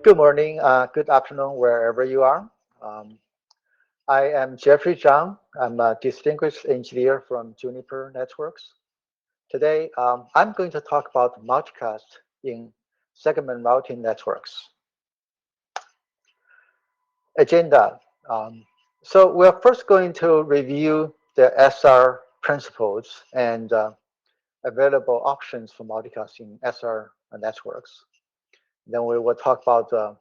Good morning, good afternoon, wherever you are. Um, I am Jeffrey Zhang. I'm a distinguished engineer from Juniper Networks. Today, I'm going to talk about multicast in segment routing networks. Agenda. So we're first going to review the SR principles and available options for multicasting SR networks. Then we will talk about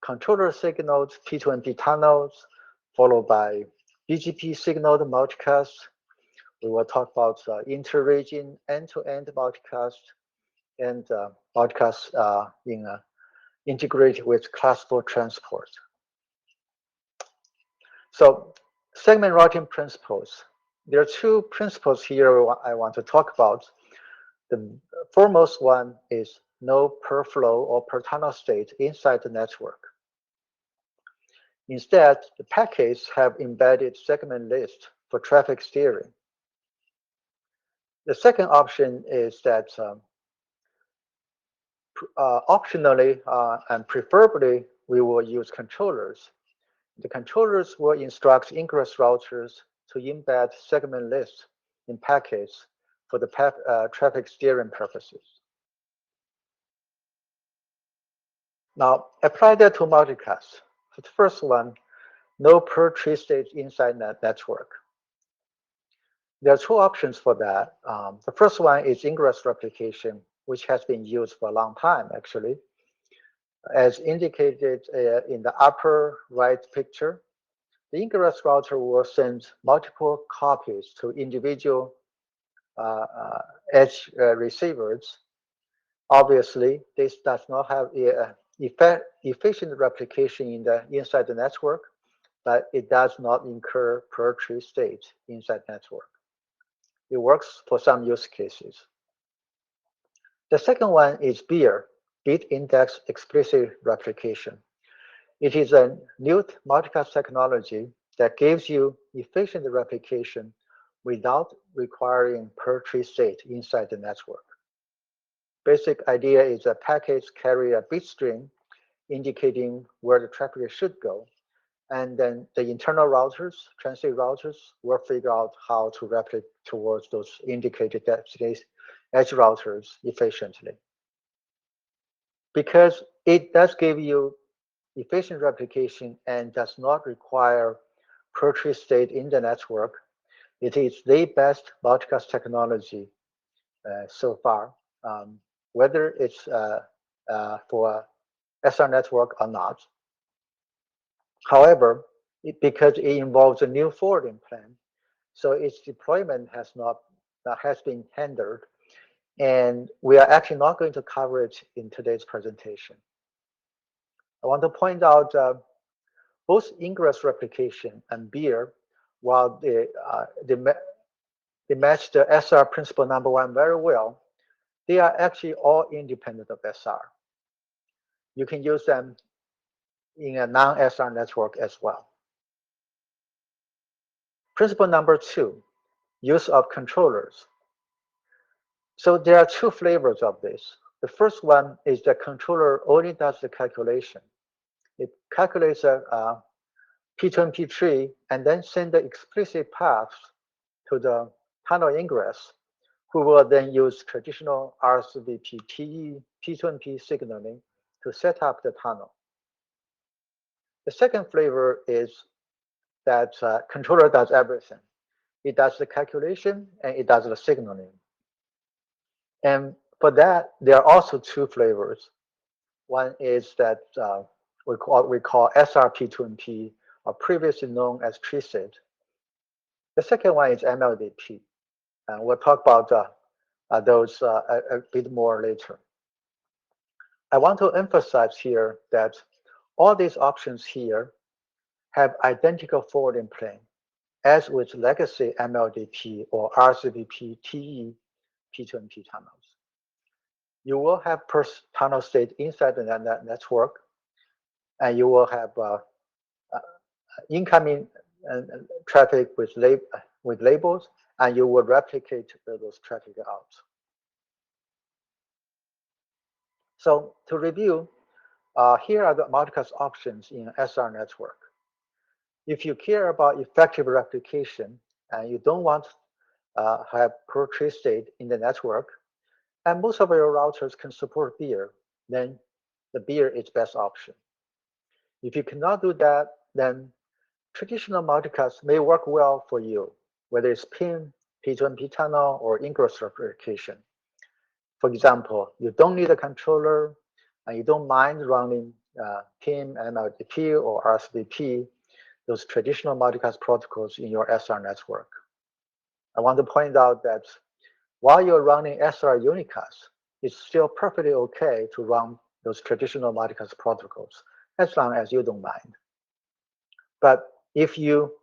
controller signals, P2MP tunnels, followed by BGP signal multicast. We will talk about inter-region end-to-end multicast and multicast integrated with classical transport. So segment routing principles. There are two principles here I want to talk about. The foremost one is no per flow or per tunnel state inside the network. Instead, the packets have embedded segment list for traffic steering. The second option is that optionally and preferably, we will use controllers. The controllers will instruct ingress routers to embed segment lists in packets for the traffic steering purposes. Now, apply that to multicast. For the first one, no per tree state inside network. There are two options for that. The first one is ingress replication, which has been used for a long time, actually. As indicated in the upper right picture, the ingress router will send multiple copies to individual edge receivers. Obviously, this does not have efficient replication inside the network, but it does not incur per tree state inside network. It works for some use cases. The second one is BIR, Bit Index Explicit Replication. It is a new multicast technology that gives you efficient replication without requiring per tree state inside the network. Basic idea is that packets carry a bit string indicating where the traffic should go, and then the internal routers, transit routers, will figure out how to replicate towards those indicated edge routers efficiently. Because it does give you efficient replication and does not require per tree state in the network, it is the best multicast technology so far, whether it's for SR network or not. However, because it involves a new forwarding plan, so its deployment has been hindered, and we are actually not going to cover it in today's presentation. I want to point out both ingress replication and BIR, while they match the SR principle number one very well, they are actually all independent of SR. You can use them in a non-SR network as well. Principle number two, use of controllers. So there are two flavors of this. The first one is the controller only does the calculation. It calculates a P2MP tree and then send the explicit paths to the tunnel ingress, who will then use traditional RSVP TE P2MP signaling to set up the tunnel. The second flavor is that controller does everything. It does the calculation and it does the signaling. And for that, there are also two flavors. One is that we call SRP2MP, or previously known as TreeSet. The second one is MLDP. And we'll talk about those a bit more later. I want to emphasize here that all these options here have identical forwarding plane, as with legacy MLDP or RCVP TE P2MP tunnels. You will have per tunnel state inside the network, and you will have incoming traffic with labels, and you will replicate those traffic out. So to review, Here are the multicast options in SR network. If you care about effective replication and you don't want to have poor tree state in the network, and most of your routers can support beer, then the beer is best option. If you cannot do that, then traditional multicast may work well for you, whether it's PIN, P2MP tunnel, or ingress replication. For example, you don't need a controller and you don't mind running PIN, MLDP, or RSVP, those traditional multicast protocols in your SR network. I want to point out that while you're running SR unicast, it's still perfectly okay to run those traditional multicast protocols as long as you don't mind. But if you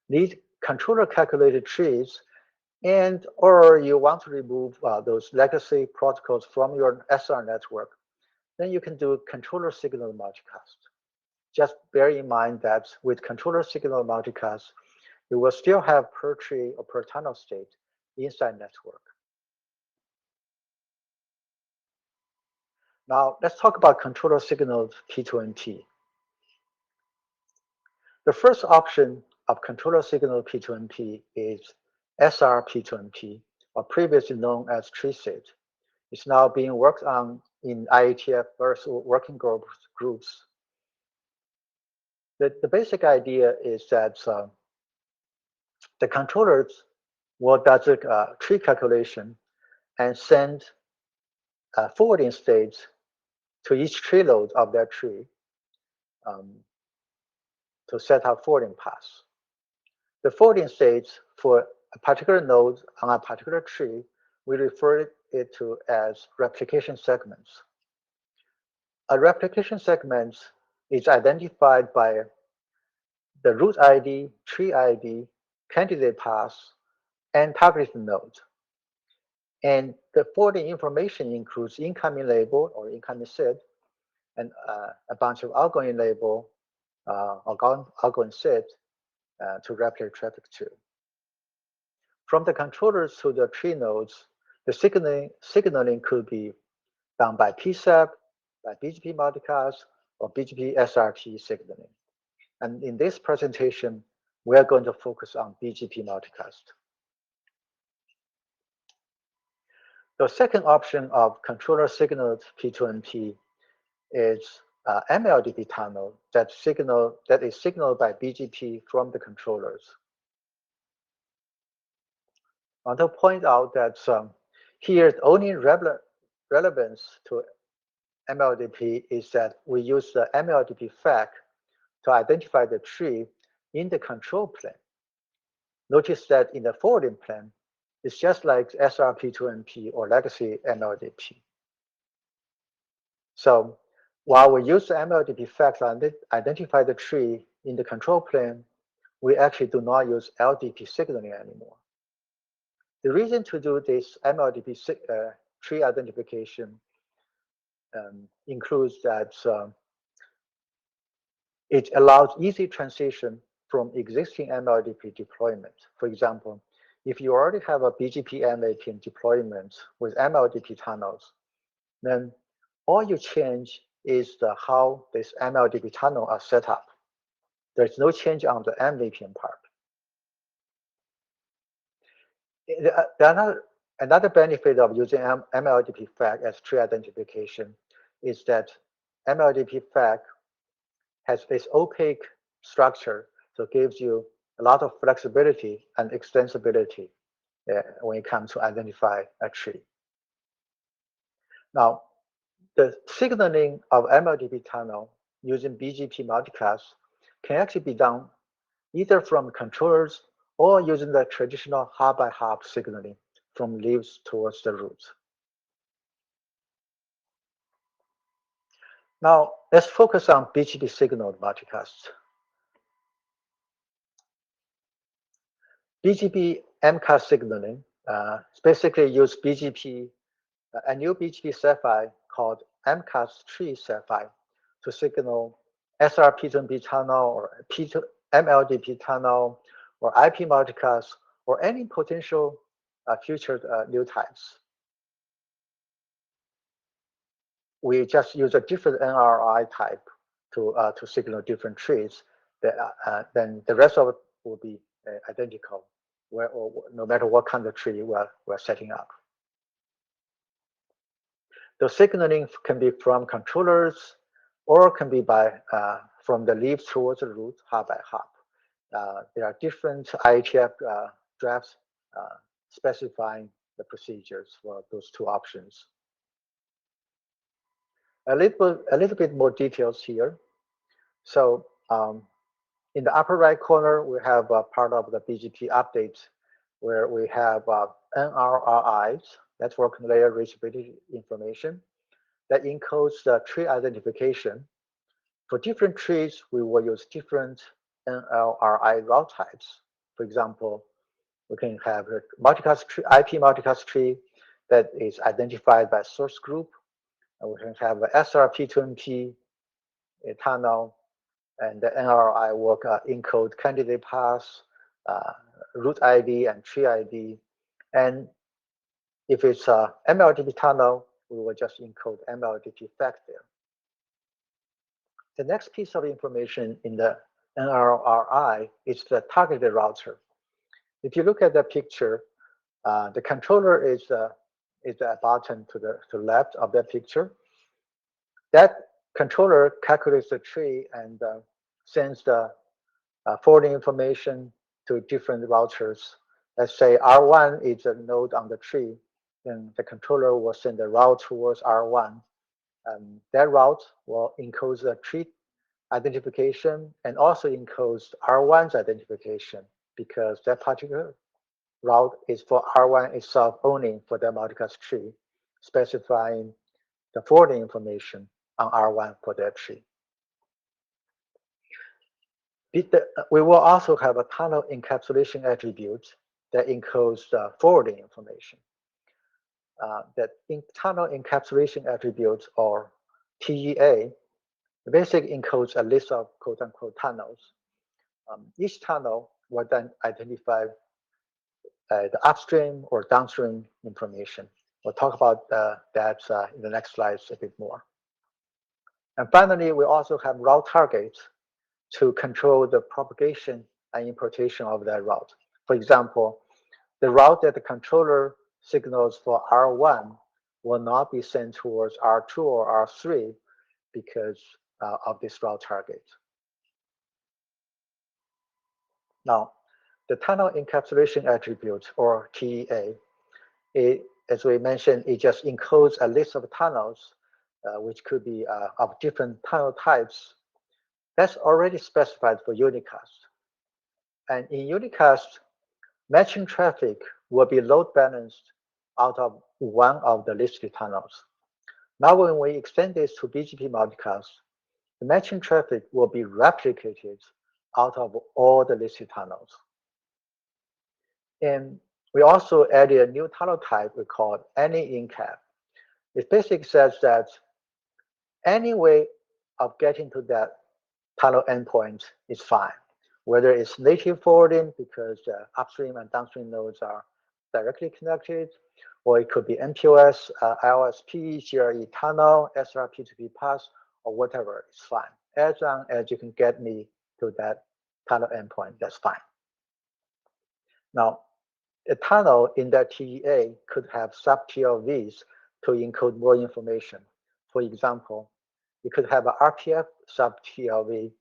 need controller calculated trees and or you want to remove those legacy protocols from your SR network, then you can do controller signal multicast. Just bear in mind that with controller signal multicast, you will still have per tree or per tunnel state inside network. Now let's talk about controller signal P2MP. The first option of controller signal P2MP is SR P2MP, or previously known as tree state. It's now being worked on in IETF various working groups. The basic idea is that the controllers will do tree calculation and send forwarding states to each tree node of that tree to set up forwarding paths. The forwarding states for a particular node on a particular tree, we refer it to as replication segments. A replication segment is identified by the root ID, tree ID, candidate path, and target node. And the forwarding information includes incoming label or incoming SID, and a bunch of outgoing label or outgoing SID to replicate traffic to. From the controllers to the tree nodes, the signaling could be done by PSAP, by BGP multicast, or BGP SRT signaling. And in this presentation, we are going to focus on BGP multicast. The second option of controller signaled P2MP is MLDP tunnel that is signaled by BGP from the controllers. I want to point out that here the only relevance to MLDP is that we use the MLDP flag to identify the tree in the control plane. Notice that in the forwarding plane, it's just like SRP2MP or legacy MLDP. So while we use the MLDP flag to identify the tree in the control plane, we actually do not use LDP signaling anymore. The reason to do this MLDP tree identification includes that it allows easy transition from existing MLDP deployment. For example, if you already have a BGP MAPN deployment with MLDP tunnels, then all you change is how this MLDP tunnel are set up. There's no change on the MVPN part. Another benefit of using MLDP flag as tree identification is that MLDP flag has this opaque structure, so it gives you a lot of flexibility and extensibility when it comes to identify a tree. Now, the signaling of MLDP tunnel using BGP multicast can actually be done either from controllers or using the traditional hop-by-hop signaling from leaves towards the roots. Now, let's focus on BGP signal multicast. BGP MCAS signaling basically use BGP, a new BGP SAFI called MCAS tree SAFI to signal SRP2MP tunnel or MLDP tunnel or IP multicast or any potential future new types. we just use a different NRI type to signal different trees, then the rest of it will be identical, no matter what kind of tree we're setting up. The signaling can be from controllers or can be from the leaves towards the root, hop by hop. There are different IETF drafts specifying the procedures for those two options. A little bit more details here. So in the upper right corner, we have part of the BGP update where we have NRRIs, network layer reachability information, that encodes the tree identification. For different trees, we will use different NLRI route types. For example, we can have a multicast tree, IP multicast tree that is identified by source group. And we can have a SRP2MP, a tunnel, and the NRI will encode candidate paths, root ID, and tree ID. And if it's a MLDP tunnel, we will just encode MLDP fact there. The next piece of information in the NRRI is the targeted router. If you look at the picture, the controller is the button to the left of that picture. That controller calculates the tree and sends the forwarding information to different routers. Let's say R1 is a node on the tree, then the controller will send a route towards R1. That route will encode the tree identification and also encodes R1's identification because that particular route is for R1 itself only for the multicast tree, specifying the forwarding information on R1 for that tree. We will also have a tunnel encapsulation attribute that encodes the forwarding information. That tunnel encapsulation attribute, or TEA, basically encodes a list of quote-unquote tunnels. Each tunnel will then identify the upstream or downstream information. We'll talk about that in the next slides a bit more. And finally, we also have route targets to control the propagation and importation of that route. For example, the route that the controller signals for R1 will not be sent towards R2 or R3 because of this route target. Now, the tunnel encapsulation attribute, or TEA, as we mentioned, it just encodes a list of tunnels, which could be of different tunnel types. That's already specified for unicast. And in unicast, matching traffic will be load balanced out of one of the listed tunnels. Now, when we extend this to BGP multicast, the matching traffic will be replicated out of all the listed tunnels. And we also added a new tunnel type we call any incap. It basically says that any way of getting to that tunnel endpoint is fine, whether it's native forwarding because the upstream and downstream nodes are directly connected, or it could be MPOS, LSP, GRE tunnel, SRP2P pass, or whatever, it's fine. As long as you can get me to that tunnel endpoint, that's fine. Now, a tunnel in that TEA could have sub-TLVs to encode more information. For example, you could have an RPF sub-TLV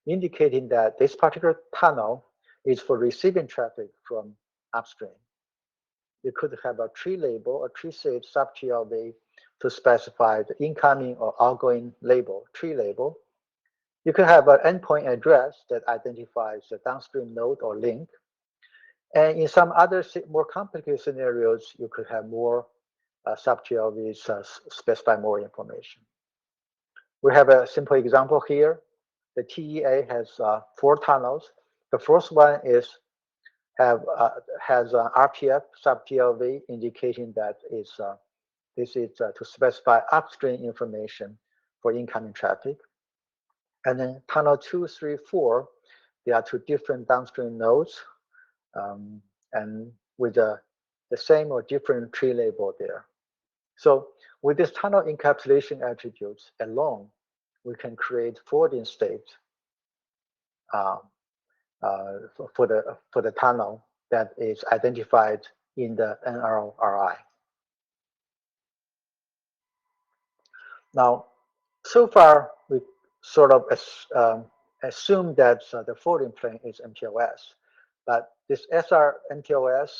indicating that this particular tunnel is for receiving traffic from upstream. You could have a tree label, a tree state sub-TLV to specify the incoming or outgoing label, tree label. You could have an endpoint address that identifies the downstream node or link. And in some other more complicated scenarios, you could have more sub-TLVs specify more information. We have a simple example here. The TEA has 4 tunnels. The first one has an RPF sub-TLV indicating that this is to specify upstream information for incoming traffic. And then tunnel 2, 3, 4, there are 2 different downstream nodes and with the same or different tree label there. So With this tunnel encapsulation attributes alone, we can create forwarding state uh, for the tunnel that is identified in the NRI. Now, so far we sort of assume that the forwarding plane is MPLS, but this SR MPLS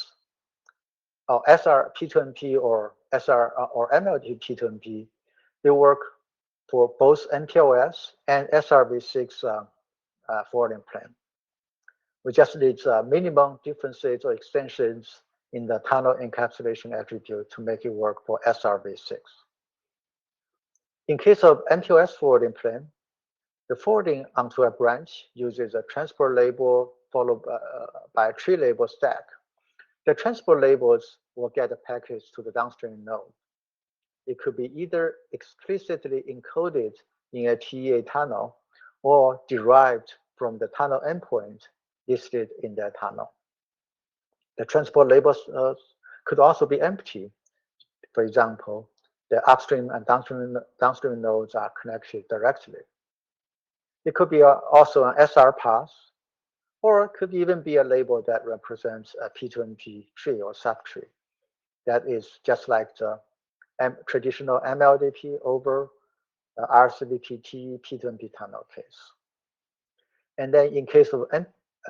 or SR P2MP or SR or MLD P2MP, they work for both MPLS and SRv6 forwarding plane. We just need minimum differences or extensions in the tunnel encapsulation attribute to make it work for SRv6. In case of MPLS forwarding plane, the forwarding onto a branch uses a transport label followed by a tree label stack. The transport labels will get a package to the downstream node. It could be either explicitly encoded in a TEA tunnel or derived from the tunnel endpoint listed in that tunnel. The transport labels could also be empty. For example, the upstream and downstream nodes are connected directly. It could be also an SR path, or it could even be a label that represents a P2MP tree or subtree. That is just like the traditional MLDP over RCVP P2MP tunnel case. And then in case of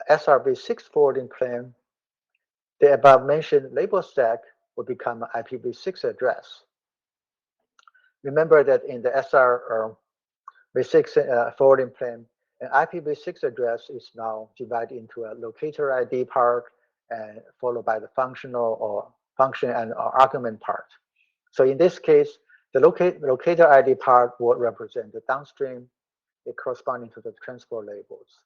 SRv6 forwarding plane, the above mentioned label stack will become an IPv6 address. Remember that in the SRv6 forwarding plane, an IPv6 address is now divided into a locator ID part and followed by the functional or function and argument part. So in this case, the locator ID part will represent the downstream, corresponding to the transport labels.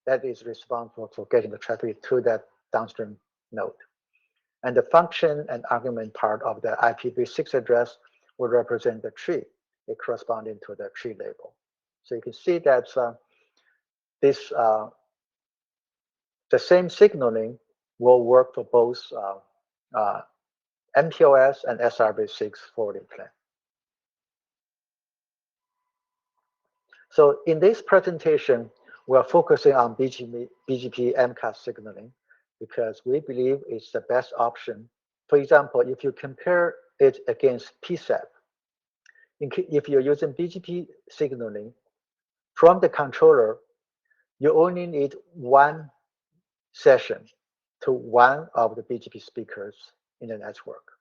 That is responsible for getting the traffic to that downstream node. And the function and argument part of the IPv6 address will represent the tree, corresponding to the tree label. So you can see that the same signaling will work for both MPLS and SRv6 forwarding plane. So in this presentation, we're focusing on BGP MCAS signaling because we believe it's the best option. For example, if you compare it against PSAP, if you're using BGP signaling from the controller, you only need one session to one of the BGP speakers in the network.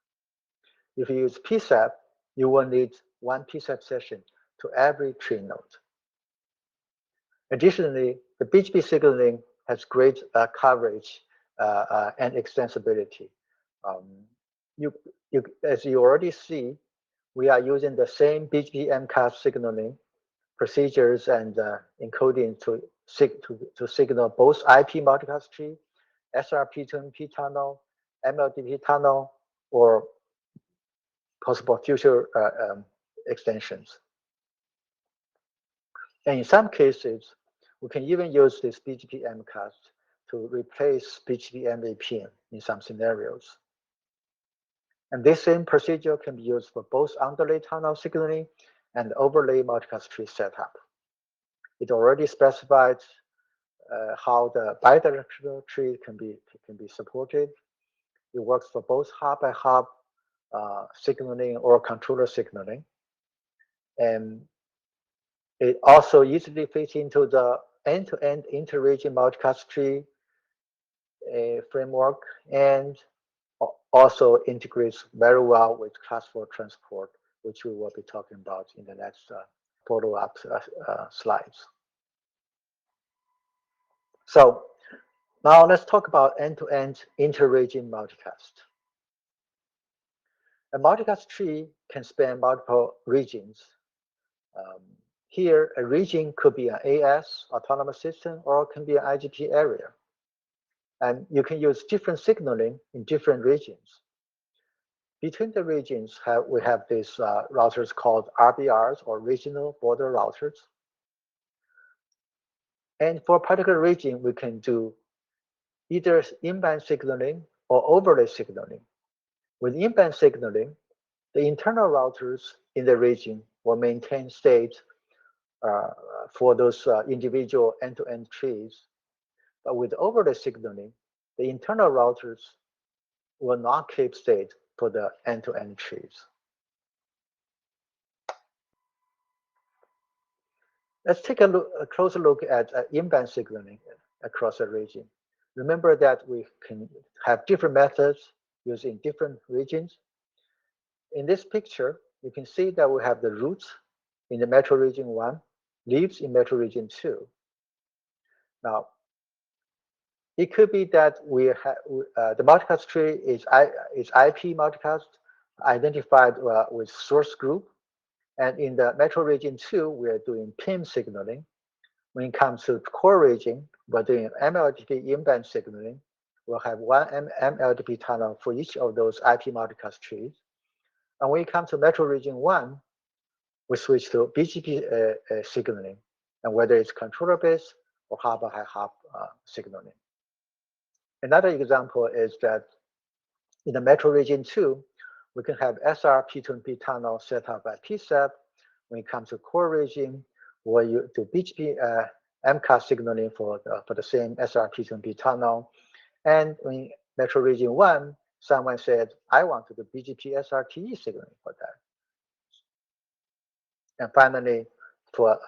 If you use PSAP, you will need one PSAP session to every tree node. Additionally, the BGP signaling has great coverage and extensibility. As you already see, we are using the same BGP MCAS signaling procedures and encoding to signal both IP multicast tree, SRP2MP tunnel, MLDP tunnel, or possible future extensions. And in some cases, we can even use this BGP MCAS to replace BGP MAP in some scenarios. And this same procedure can be used for both underlay tunnel signaling and overlay multicast tree setup. It already specified how the bidirectional tree can be supported. It works for both hop by hop signaling or controller signaling. And it also easily fits into the end-to-end inter-region multicast tree framework, and also integrates very well with class 4 transport, which we will be talking about in the next follow-up slides. So now let's talk about end-to-end inter-region multicast. A multicast tree can span multiple regions. Here, a region could be an AS, autonomous system, or it can be an IGP area. And you can use different signaling in different regions. Between the regions, we have these routers called RBRs, or regional border routers. And for a particular region, we can do either in-band signaling or overlay signaling. With in-band signaling, The internal routers in the region will maintain state for those individual end-to-end trees. But with overlay signaling, the internal routers will not keep state for the end-to-end trees. Let's take a closer look at in-band signaling across a region. Remember that we can have different methods used in different regions. In this picture, you can see that we have the roots in the metro region 1, leaves in metro region 2. Now, it could be that we have the multicast tree is IP multicast identified with source group, and in the metro region 2, we are doing PIM signaling. When it comes to core region, we're doing MLDP in-band signaling. We'll have one MLDP tunnel for each of those IP multicast trees. And when it comes to metro region 1, we switch to BGP signaling, and whether it's controller-based or hop-by-hop signaling. Another example is that in the metro region 2, we can have SR P2P tunnel set up by PSAP. When it comes to core region, we'll do BGP MCAS signaling for the same SR P2P tunnel. And in metro region 1, someone said, I want to do BGP SRTE signaling for that. And finally, for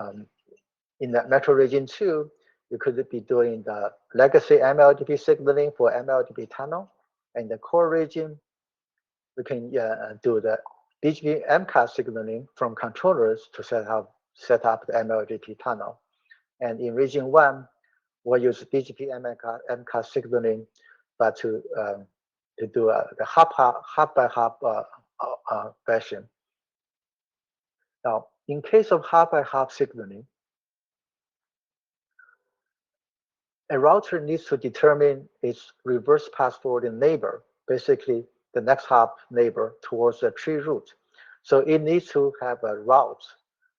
in the metro region 2, you could be doing the legacy MLDP signaling for MLDP tunnel. And the core region, we can do the BGP MCAS signaling from controllers to set up the MLDP tunnel. And in region 1, we'll use BGP MCAS signaling, but to do the hop-by-hop fashion. Now, in case of hop-by-hop signaling, a router needs to determine its reverse pass-forwarding neighbor, basically the next hop neighbor towards the tree root. So it needs to have a route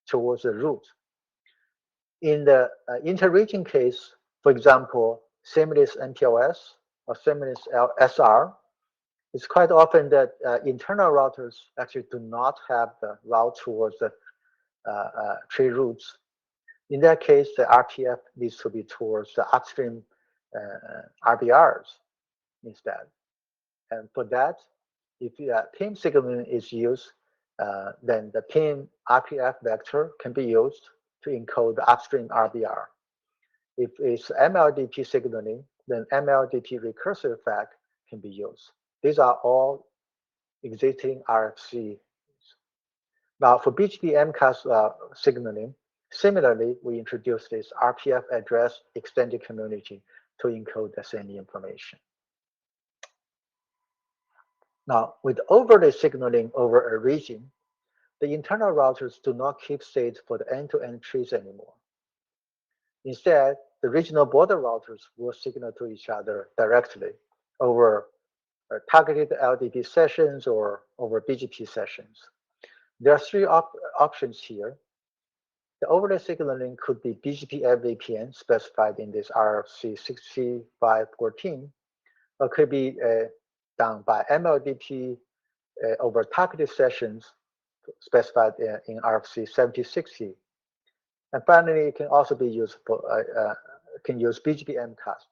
towards the root. In the inter-region case, for example, seamless MPLS or seamless SR, it's quite often that internal routers actually do not have the route towards the tree roots. In that case, the RPF needs to be towards the upstream RBRs instead. And for that, if PIM signaling is used, then the PIM RPF vector can be used to encode the upstream RBR. If it's MLDP signaling, then MLDP recursive flag can be used. These are all existing RFC. Now, for BGP MCAS signaling, similarly, we introduced this RPF address extended community to encode the same information. Now, with overlay signaling over a region, the internal routers do not keep state for the end-to-end trees anymore. Instead, the regional border routers will signal to each other directly over targeted LDP sessions or over BGP sessions. There are three options here. The overlay signaling could be BGP FVPN specified in this RFC 6514, or could be done by MLDP over targeted sessions specified in RFC 7060. And finally, it can also be used for can use BGP MCAS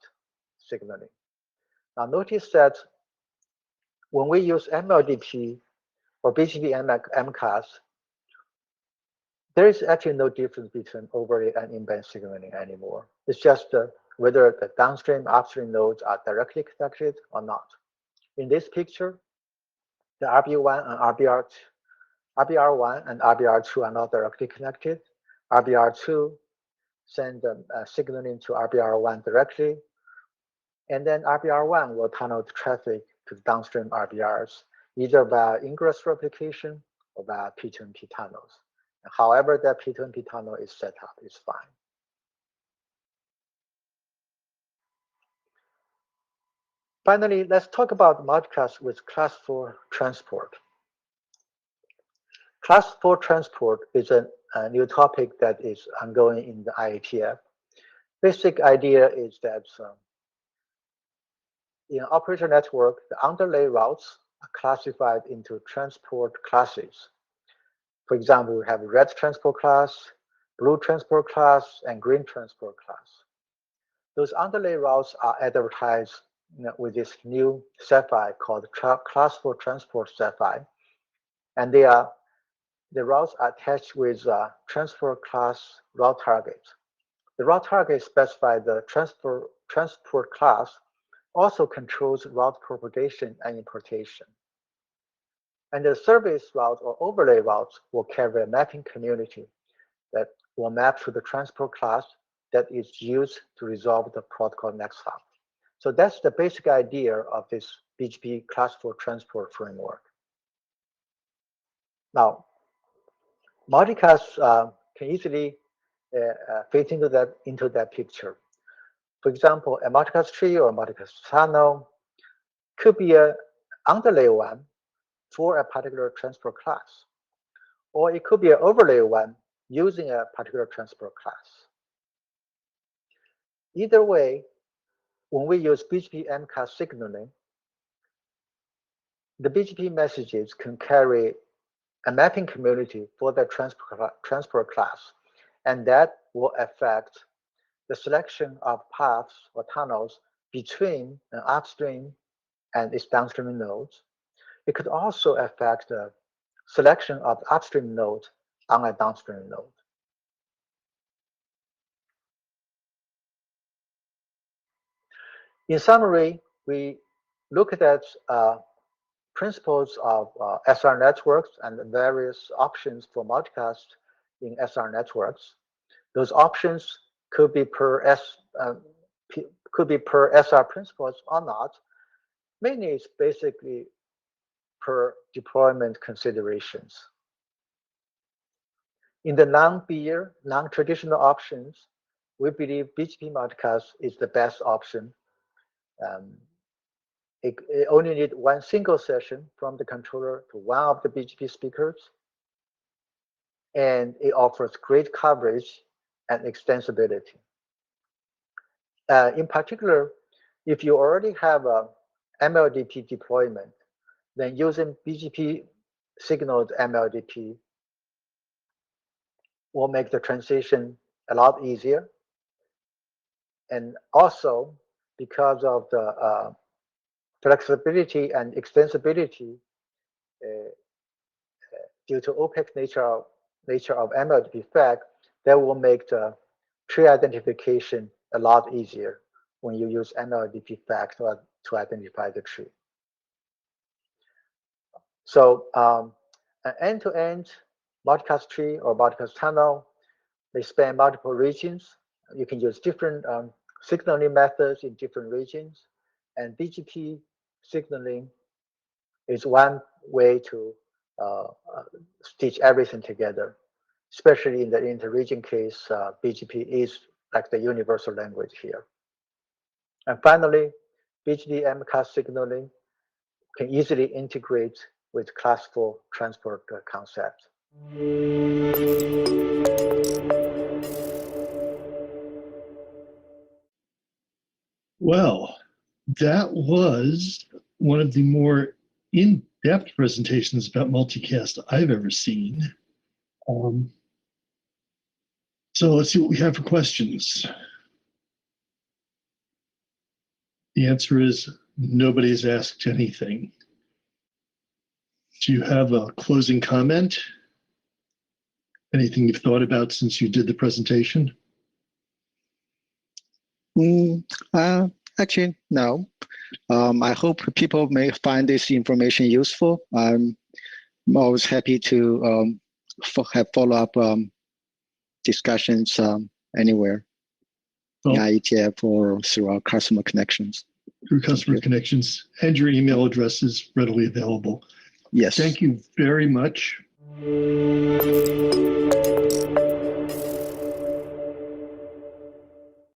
signaling. Now notice that when we use MLDP or BGP MCAS, there is actually no difference between overlay and in-band signaling anymore. It's just whether the downstream, upstream nodes are directly connected or not. In this picture, the RB1 and RBR1 and RBR2 are not directly connected. RBR2 send signaling to RBR1 directly, and then RBR1 will tunnel the traffic to the downstream RBRs, either via ingress replication or via P2P tunnels. And however that P2P tunnel is set up is fine. Finally, let's talk about multicast with class 4 transport. Class 4 transport is a new topic that is ongoing in the IETF. Basic idea is that in operator network, the underlay routes are classified into transport classes. For example, we have red transport class, blue transport class, and green transport class. Those underlay routes are advertised with this new CEFI called Class 4 Transport CEFI, and the routes are attached with transport class route targets. The route target specifies the transport class also controls route propagation and importation. And the service route or overlay routes will carry a mapping community that will map to the transport class that is used to resolve the protocol next hop. So that's the basic idea of this BGP Class 4 transport framework. Now, multicast can easily fit into that picture. For example, a multicast tree or a multicast channel could be an underlay one for a particular transport class, or it could be an overlay one using a particular transport class. Either way, when we use BGP MCAS signaling, the BGP messages can carry a mapping community for the transport class, and that will affect the selection of paths or tunnels between an upstream and its downstream nodes. It could also affect the selection of the upstream node on a downstream node. In summary, we looked at principles of SR networks and various options for multicast in SR networks. Those options could be per SR principles or not. Mainly, it's basically per deployment considerations. In the non-beer, non-traditional options, we believe BGP multicast is the best option. It only needs one single session from the controller to one of the BGP speakers, and it offers great coverage and extensibility. In particular, if you already have a MLDP deployment, then using BGP signaled MLDP will make the transition a lot easier. And also, because of the flexibility and extensibility due to opaque nature of MLDP FAC, that will make the tree identification a lot easier when you use MLDP FAC to identify the tree. So an end-to-end multicast tree or multicast tunnel, they span multiple regions. You can use different signaling methods in different regions, and BGP signaling is one way to stitch everything together. Especially in the inter-region case, BGP is like the universal language here. And finally, BGP MCAS signaling can easily integrate with Class 4 transport concept. Well, that was one of the more in-depth presentations about multicast I've ever seen. So let's see what we have for questions. The answer is nobody's asked anything. Do you have a closing comment? Anything you've thought about since you did the presentation? Actually, no. I hope people may find this information useful. I'm always happy to have follow-up discussions anywhere, in IETF or through our customer connections. Through customer connections, and your email address is readily available. Yes. Thank you very much.